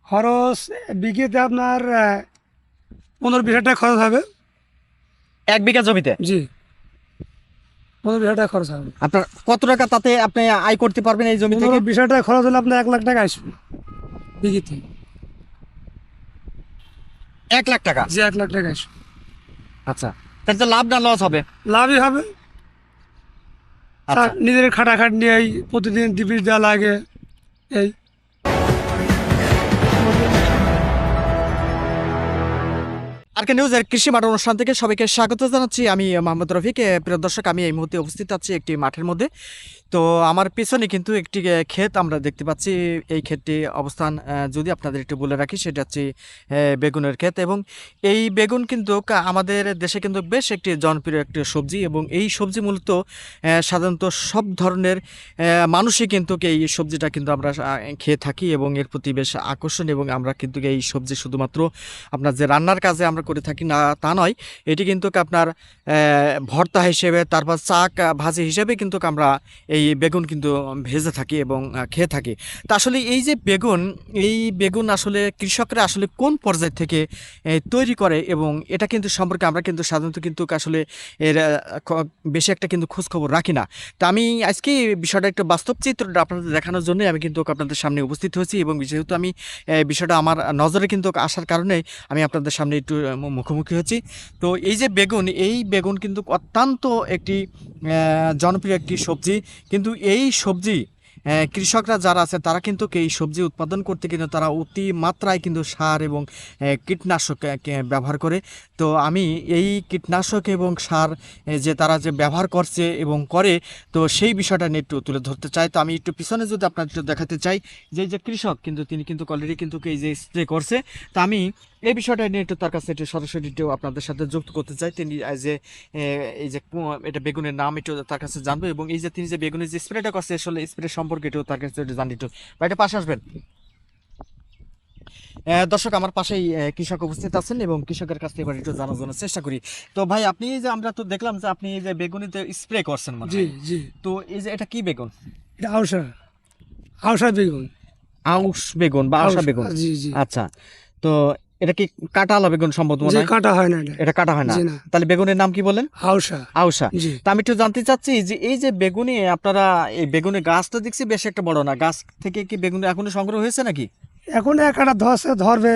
খরচ বিঘেতে আপনার 15-20 হাজার টাকা খরচ হবে। 1 বিঘা জমিতে? জি, 15-20 হাজার টাকা খরচ হবে। আপনার কত টাকা তাতে আপনি আয় করতে পারবেন এই জমি থেকে? 15-20 হাজার টাকা খরচ হলে আপনার 1 লাখ টাকা আসবে বিঘেতে। 1 লাখ টাকা? জি, 1 লাখ টাকা আসবে। আচ্ছা, তাহলে তো লাভ না লস হবে? লাভই হবে। আচ্ছা, নিজের খাটাখাটনি এই প্রতিদিন ডিবির দেওয়া লাগে এই। আরকে নিউজের কৃষি মাঠ অনুষ্ঠান থেকে সবাইকে স্বাগত জানাচ্ছি। আমি মোহাম্মদ রফিক। প্রিয় দর্শক, আমি এই মুহূর্তে উপস্থিত আছি একটি মাঠের মধ্যে। তো আমার পিছনে কিন্তু একটি ক্ষেত আমরা দেখতে পাচ্ছি। এই ক্ষেতটি অবস্থান যদি আপনাদের একটু বলে রাখি, সেটা হচ্ছে বেগুনের ক্ষেত। এবং এই বেগুন কিন্তু আমাদের দেশে কিন্তু বেশ একটি জনপ্রিয় একটি সবজি, এবং এই সবজি মূলত সাধারণত সব ধরনের মানুষই কিন্তু এই সবজিটা কিন্তু আমরা খেয়ে থাকি এবং এর প্রতি বেশ আকর্ষণ। এবং আমরা কিন্তু এই সবজি শুধুমাত্র আপনার যে রান্নার কাজে আমরা করে থাকি না তা নয়, এটি কিন্তু আপনার ভর্তা হিসেবে, তারপর চাক ভাজি হিসেবে কিন্তু আমরা এই বেগুন কিন্তু ভেজে থাকি এবং খেয়ে থাকি। তা আসলে এই যে বেগুন, এই বেগুন আসলে কৃষকরা আসলে কোন পর্যায় থেকে তৈরি করে, এবং এটা কিন্তু সম্পর্কে আমরা কিন্তু সাধারণত কিন্তু আসলে এর বেশি একটা কিন্তু খোঁজখবর রাখি না। তা আমি আজকে বিষয়টা একটু বাস্তব চিত্রটা আপনাদের দেখানোর জন্য আমি কিন্তু আপনাদের সামনে উপস্থিত হয়েছি। এবং যেহেতু আমি বিষয়টা আমার নজরে কিন্তু আসার কারণে আমি আপনাদের সামনে একটু মুখোমুখি হচ্ছি। তো এই যে বেগুন, এই বেগুন কিন্তু অত্যন্ত একটি জনপ্রিয় একটি সবজি। কিন্তু এই সবজি কৃষকরা যারা আছে তারা কিন্তু এই সবজি উৎপাদন করতে কিন্তু তারা অতি মাত্রায় কিন্তু সার এবং কীটনাশক ব্যবহার করে। তো আমি এই কীটনাশক এবং সার যে তারা যে ব্যবহার করছে এবং করে, তো সেই বিষয়টা নিয়ে একটু তুলে ধরতে চাই। তো আমি একটু পিছনে যদি আপনার একটু দেখাতে চাই, যে এই যে কৃষক কিন্তু তিনি কিন্তু অলরেডি কিন্তু এই যে স্প্রে করছে। তো আমি এই বিষয়টা নিয়ে একটু তার কাছে একটু সরাসরি একটু আপনাদের সাথে যুক্ত করতে চাই। তিনি যে এই যে এটা বেগুনের নাম একটু তার কাছে জানবো, এবং এই যে তিনি যে বেগুনের যে স্প্রেটা করছে আসলে স্প্রে সম্পর্কে একটু তার কাছে একটু জানি। একটু বাড়িতে পাশে আসবেন। দর্শক, আমার পাশেই কৃষক উপস্থিত আছেন এবং কৃষকের কাছ থেকে এবার একটু জানার জন্য চেষ্টা করি। তো ভাই, আপনি এই যে আমরা তো দেখলাম যে আপনি এই যে বেগুনিতে স্প্রে করছেন মানে, জি জি, তো এই যে এটা কি বেগুন? এটা আউশা, আউশা বেগুন। আউশ বেগুন বা আশা বেগুন? জি জি। আচ্ছা, তো এটা কি কাঁটালা বেগুন সম্ভবত মনে যে হয়? কাটা হয় না এটা। এটা কাটা হয় না? জি না, তাহলে বেগুনের নাম কি বলেন? আউশা। আউশা। জি। তা আমি একটু জানতে চাচ্ছি যে এই যে বেগুনি আপনারা, এই বেগুনের গাছটা দেখছি বেশ একটা বড় না, গাছ থেকে কি বেগুন এখনো সংগ্রহ হয়েছে নাকি? এখন একটা ধরবে,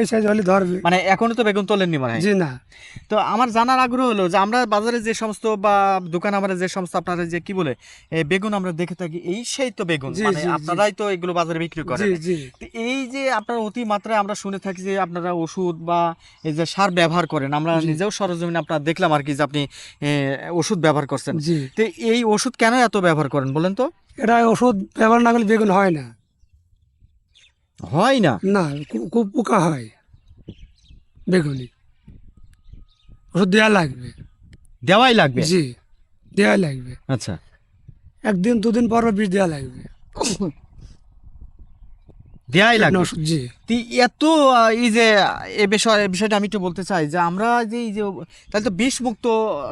এই সাইজ হলে ধরবে। মানে এখনো তো বেগুন তোলেননি মনে হয়? জি না। তো আমার জানার আগ্রহ হলো যে আমরা বাজারে যে সমস্ত বা দোকান আমরা যে সমস্ত আপনারা যে কি বলে বেগুন আমরা দেখে থাকি, এই সেই তো বেগুন জি মানে জি জি আপনারাই তো এগুলো বাজারে বিক্রি করেন। জি জি। তো এই যে আপনারা অতি মাত্রায় আমরা শুনে থাকি যে আপনারা ওষুধ বা এই যে সার ব্যবহার করেন, আমরা জি নিজেও সরজমিনে আপনারা দেখলাম আর কি যে আপনি ওষুধ ব্যবহার করছেন। জি। তো এই ওষুধ কেন এত ব্যবহার করেন বলেন তো? এটা ওষুধ ব্যবহার না করলে বেগুন হয় না। হয় না? না, খুব পোকা হয় বেগুনি। ওষুধ দেওয়া লাগবে। দেওয়াই লাগবে? জি, দেওয়া লাগবে। আচ্ছা, 1-2 দিন পর বিষ দেওয়া লাগবে। দেওয়াই লাগবে। ওষুধ, জি তি এত এই যে বিষয়টা আমি একটু বলতে চাই যে আমরা যে এই যে তাহলে তো বিষ মুক্ত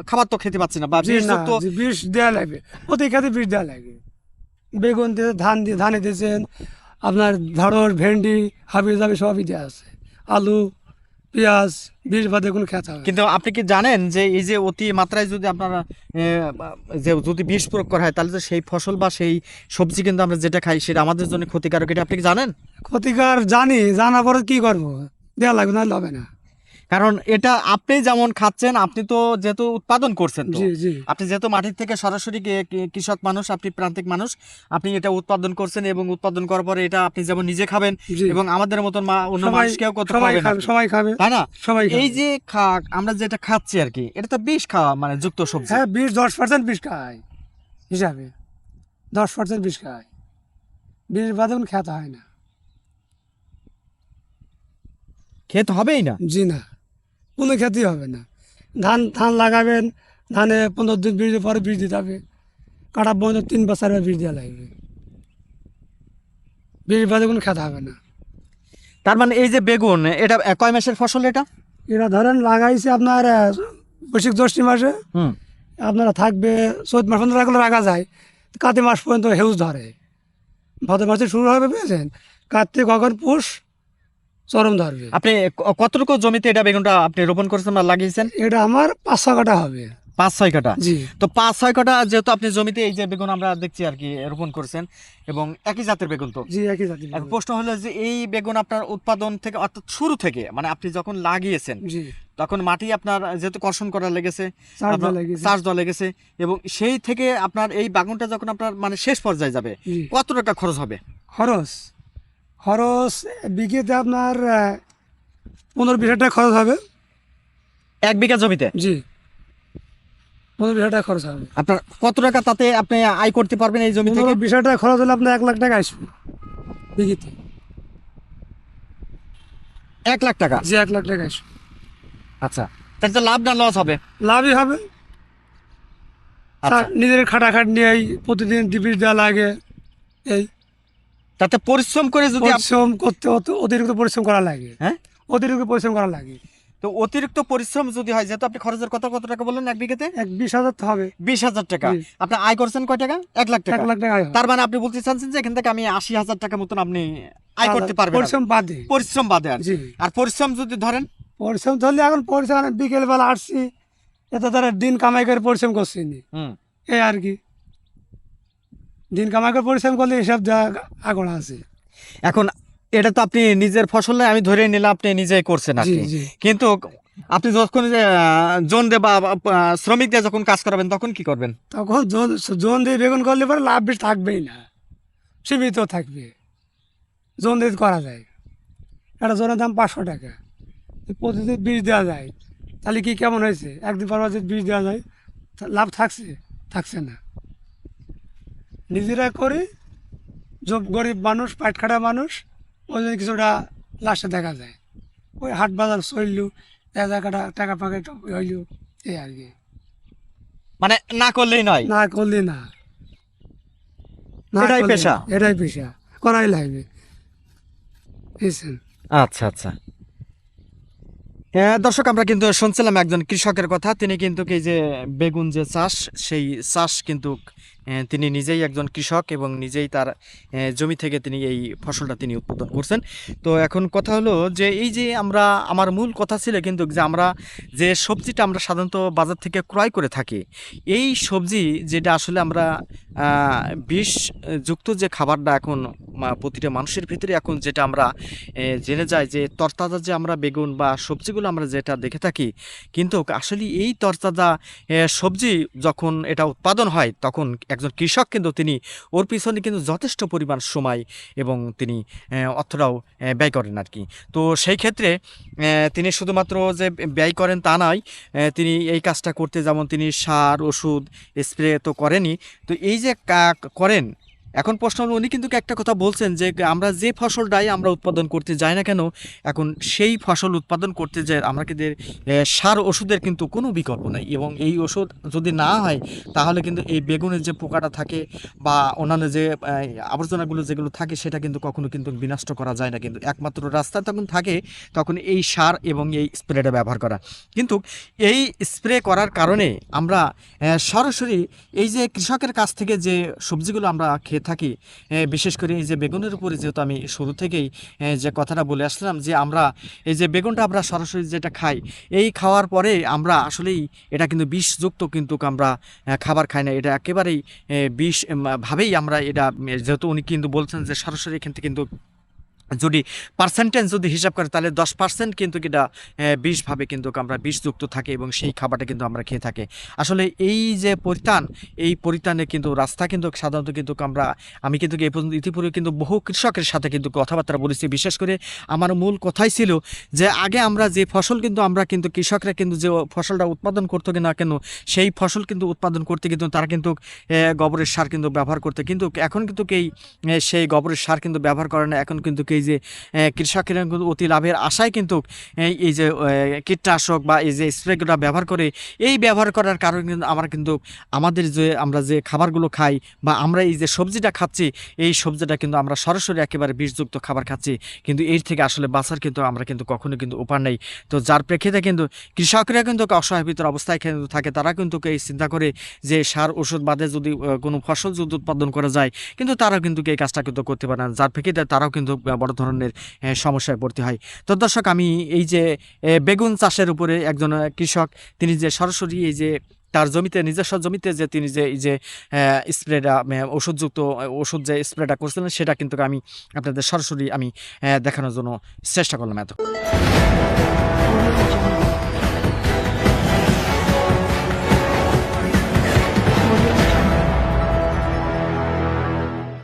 খাবার তো খেতে পাচ্ছি না, বা জি। বিষ না, যুক্ত। জি, বিষ দেওয়া লাগবে। প্রতি খাতে বিষ দেওয়া লাগবে। বেগুন দিয়ে ধানে দিয়েছেন, আপনার ঢেঁড়স, ভেন্ডি, হাবি জাবি সবই দেওয়া আছে। আলু, পেঁয়াজ, বিষ বাদে কোনো খেতে হবে না। কিন্তু আপনি কি জানেন যে এই যে অতি মাত্রায় যদি আপনারা যে যদি বিষ প্রয়োগ করা হয়, তাহলে তো সেই ফসল বা সেই সবজি কিন্তু আমরা যেটা খাই সেটা আমাদের জন্য ক্ষতিকারক, এটা আপনি কি জানেন? ক্ষতিকার জানি, জানার পরে কি করবো, দেওয়া লাগবে, না হবে না। কারণ এটা আপনি যেমন খাচ্ছেন, আপনি তো যেহেতু উৎপাদন করছেন, তো জি জি আপনি যেহেতু মাটির থেকে সরাসরি কৃষক মানুষ, আপনি প্রান্তিক মানুষ, আপনি এটা উৎপাদন করছেন এবং উৎপাদন করার পরে এটা আপনি যেমন নিজে খাবেন জি। এবং আমাদের মতন অন্য সবাই মানুষকেও কত সবাই খাবেন খাবে, আপনি, সবাই খাবে, তাই না? সবাই খাবে। এই যে আমরা যেটা খাচ্ছি আর কি, এটা তো বিষ খাওয়া মানে যুক্ত সবজি। হ্যাঁ, 10% বিষ খায় হিসাবে, 10% বিষ খায়। বিষ বাদে কোনো খেতে হয় না। খেতে হবেই না? জি না, কোনো খেতেই হবে না। ধান লাগাবেন, ধানে 15 দিন 20 দিন পরে বীজ দিতে হবে। কাটা বন্ধ 3 বা 4 বার বীজ দেওয়া লাগবে। বীজ বাদে কোনো খেতে হবে না। তার মানে এই যে বেগুন, এটা কয় মাসের ফসল এটা? এরা ধরেন লাগাইছে আপনার বৈশাখ জ্যৈষ্ঠ মাসে, হুম। আপনারা থাকবে চৈত মাস পর্যন্ত রাখলে রাখা যায়। কাতি মাস পর্যন্ত হেউজ ধরে। ভাদ্র মাসে শুরু হবে, বুঝেছেন, কার্তিক অগ্রহায়ণ পুষ, চরম ধরবে। আপনি কতটুকু জমিতে এটা বেগুনটা আপনি রোপণ করেছেন বা লাগিয়েছেন? এটা আমার 5-6 কাঠা হবে। 5-6 কাঠা। জি তো 5-6 কাঠা যেহেতু আপনি জমিতে এই যে বেগুন আমরা দেখছি আর কি রোপণ করেছেন, এবং একই জাতের বেগুন তো। জি একই জাতি। এখন প্রশ্ন হলো যে এই বেগুন আপনার উৎপাদন থেকে অর্থাৎ শুরু থেকে মানে আপনি যখন লাগিয়েছেন জি তখন মাটি আপনার যেহেতু কর্ষণ করা লেগেছে, চাষ আপনার লেগেছে। চাষ দেওয়া লেগেছে, এবং সেই থেকে আপনার এই বাগানটা যখন আপনার মানে শেষ পর্যায়ে যাবে জি কত টাকা খরচ হবে? খরচ খরচ বিঘেতে আপনার 15-20 হাজার টাকা খরচ হবে। 1 বিঘা জমিতে জি 15-20 হাজার টাকা খরচ হবে। আপনার কত টাকা তাতে আপনি আয় করতে পারবেন এই জমি থেকে? 15-20 হাজার টাকা খরচ হলে আপনার 1 লাখ টাকা আসবে বিঘেতে। 1 লাখ টাকা। জি 1 লাখ টাকা আসবে। আচ্ছা, তাহলে তো লাভ না লস হবে? লাভই হবে। আচ্ছা, নিজের খাটাখাটনি নিয়ে প্রতিদিন ডিপিস দেওয়া লাগে। এই তাতে পরিশ্রম করে যদি পরিশ্রম করতে অতিরিক্ত পরিশ্রম করা লাগে। হ্যাঁ, অতিরিক্ত পরিশ্রম করা লাগে। তো অতিরিক্ত পরিশ্রম যদি হয়, যেহেতু আপনি খরচের কত টাকা বললেন 1 বিঘাতে? 20,000 তো হবে। 20,000 টাকা। জি। আপনি আয় করছেন কয় টাকা? 1 লাখ 1 টাকা। লাখ টাকা আয় হবে। তার মানে আপনি বলতে চাচ্ছেন যে এখান থেকে আমি 80,000 টাকা মতন আপনি আয় করতে পারবেন? পরিশ্রম বাদে। পরিশ্রম বাদে। আর জি আর পরিশ্রম যদি ধরেন পরিশ্রম ধরলে এখন পরিশ্রম বিকেল বেলা আসছি, এত তারা দিন কামাই করে পরিশ্রম করছি নি। হুম, এই আর কি, দিন কামাই করে পরিশ্রম করলে এসব যা আগড়া আছে। এখন এটা তো আপনি নিজের ফসলে আমি ধরে নিলাম আপনি নিজেই করছেন আর জি কি, জি কিন্তু আপনি যখন যে জন দিয়ে বা শ্রমিক দিয়ে যখন কাজ করাবেন তখন কি করবেন? তখন জোন দিয়ে বেগুন করলে পরে লাভ বেশি থাকবেই না, সীমিত থাকবে। জোন দিয়ে করা যায়, একটা জোনের দাম 500 টাকা, প্রতিদিন বীজ দেওয়া যায়, তাহলে কি কেমন হয়েছে? একদিন পর যদি বীজ দেওয়া যায় লাভ থাকছে? থাকছে না। নিজেরা করি, গরিব মানুষ, পাট খাটা মানুষ, ওই জন্য কিছুটা লাস্টে দেখা যায়। ওই হাট বাজার চললু, টাকা টাকা পাকে হইল, এই আর কি। মানে না করলেই নয়, না করলে না, না এটাই করলে পেশা। না। এটাই পেশা, করাই লাগবে। বুঝছেন? আচ্ছা আচ্ছা। দর্শক, আমরা কিন্তু শুনছিলাম একজন কৃষকের কথা। তিনি কিন্তু এই যে বেগুন যে চাষ, সেই চাষ কিন্তু তিনি নিজেই একজন কৃষক এবং নিজেই তার জমি থেকে তিনি এই ফসলটা তিনি উৎপাদন করছেন। তো এখন কথা হলো যে এই যে আমার মূল কথা ছিল কিন্তু যে আমরা যে সবজিটা আমরা সাধারণত বাজার থেকে ক্রয় করে থাকি, এই সবজি যেটা আসলে আমরা বিষ যুক্ত যে খাবারটা এখন প্রতিটা মানুষের ভিতরে এখন যেটা আমরা জেনে যাই যে তরতাজা যে আমরা বেগুন বা সবজিগুলো আমরা যেটা দেখে থাকি, কিন্তু আসলে এই তরতাজা সবজি যখন এটা উৎপাদন হয় তখন একজন কৃষক কিন্তু তিনি ওর পিছনে কিন্তু যথেষ্ট পরিমাণ সময় এবং তিনি অর্থটাও ব্যয় করেন আর কি। তো সেই ক্ষেত্রে তিনি শুধুমাত্র যে ব্যয় করেন তা নয়, তিনি এই কাজটা করতে যেমন তিনি সার ওষুধ স্প্রে তো করেনই, তো এই যে করেন, এখন প্রশ্ন হলো উনি কিন্তু একটা কথা বলছেন যে আমরা যে ফসলটাই আমরা উৎপাদন করতে যাই না কেন, এখন সেই ফসল উৎপাদন করতে যাই আমরা কিন্তু সার ওষুধের কিন্তু কোনো বিকল্প নাই, এবং এই ওষুধ যদি না হয় তাহলে কিন্তু এই বেগুনের যে পোকাটা থাকে বা অন্যান্য যে আবর্জনাগুলো যেগুলো থাকে সেটা কিন্তু কখনো কিন্তু বিনষ্ট করা যায় না, কিন্তু একমাত্র রাস্তা তখন থাকে তখন এই সার এবং এই স্প্রেটা ব্যবহার করা। কিন্তু এই স্প্রে করার কারণে আমরা সরাসরি এই যে কৃষকের কাছ থেকে যে সবজিগুলো আমরা খেয়ে থাকি, বিশেষ করে এই যে বেগুনের উপরে, যেহেতু আমি শুরু থেকেই যে কথাটা বলে আসলাম যে আমরা এই যে বেগুনটা আমরা সরাসরি যেটা খাই, এই খাওয়ার পরে আমরা আসলেই এটা কিন্তু বিষযুক্ত কিন্তু আমরা খাবার খাই না, এটা একেবারেই বিষ ভাবেই আমরা এটা, যেহেতু উনি কিন্তু বলছেন যে সরাসরি এখান থেকে কিন্তু যদি পার্সেন্টেজ যদি হিসাব করে তাহলে 10% কিন্তু এটা বিষভাবে কিন্তু আমরা বিষযুক্ত থাকে এবং সেই খাবারটা কিন্তু আমরা খেয়ে থাকি। আসলে এই যে এই পরিত্রাণে কিন্তু রাস্তা কিন্তু সাধারণত কিন্তু আমি কিন্তু এই পর্যন্ত ইতিপূর্বে কিন্তু বহু কৃষকের সাথে কিন্তু কথাবার্তা বলেছি। বিশেষ করে আমার মূল কথাই ছিল যে আগে আমরা যে ফসল কিন্তু আমরা কিন্তু কৃষকরা কিন্তু যে ফসলটা উৎপাদন করতো না কেন, সেই ফসল কিন্তু উৎপাদন করতে কিন্তু তারা কিন্তু গোবরের সার কিন্তু ব্যবহার করতে, কিন্তু এখন কিন্তু সেই গোবরের সার কিন্তু ব্যবহার করে না। এখন কিন্তু এই যে কৃষকেরা কিন্তু অতি লাভের আশায় কিন্তু এই যে কীটনাশক বা এই যে স্প্রেগুলো ব্যবহার করে, এই ব্যবহার করার কারণে কিন্তু আমাদের যে আমরা যে খাবারগুলো খাই বা আমরা এই যে সবজিটা খাচ্ছি, এই সবজিটা কিন্তু আমরা সরাসরি একেবারে বিষযুক্ত খাবার খাচ্ছি, কিন্তু এর থেকে আসলে বাঁচার কিন্তু আমরা কিন্তু কখনো কিন্তু উপায় নেই। তো যার প্রেক্ষিতে কিন্তু কৃষকরা কিন্তু অসহায় ভিতর অবস্থায় কিন্তু থাকে, তারা কিন্তু এই চিন্তা করে যে সার ওষুধ বাদে যদি কোনো ফসল যদি উৎপাদন করা যায়, কিন্তু তারাও কিন্তু এই কাজটা কিন্তু করতে পারে না, যার প্রেক্ষিতে তারাও কিন্তু বড় বড় ধরনের সমস্যায় পড়তে হয়। তো দর্শক, আমি এই যে বেগুন চাষের উপরে একজন কৃষক, তিনি যে সরাসরি এই যে তার জমিতে, নিজস্ব জমিতে যে তিনি যে এই যে স্প্রেটা, ওষুধযুক্ত ওষুধ যে স্প্রেটা করছিলেন, সেটা কিন্তু আমি আপনাদের সরাসরি আমি দেখানোর জন্য চেষ্টা করলাম এত।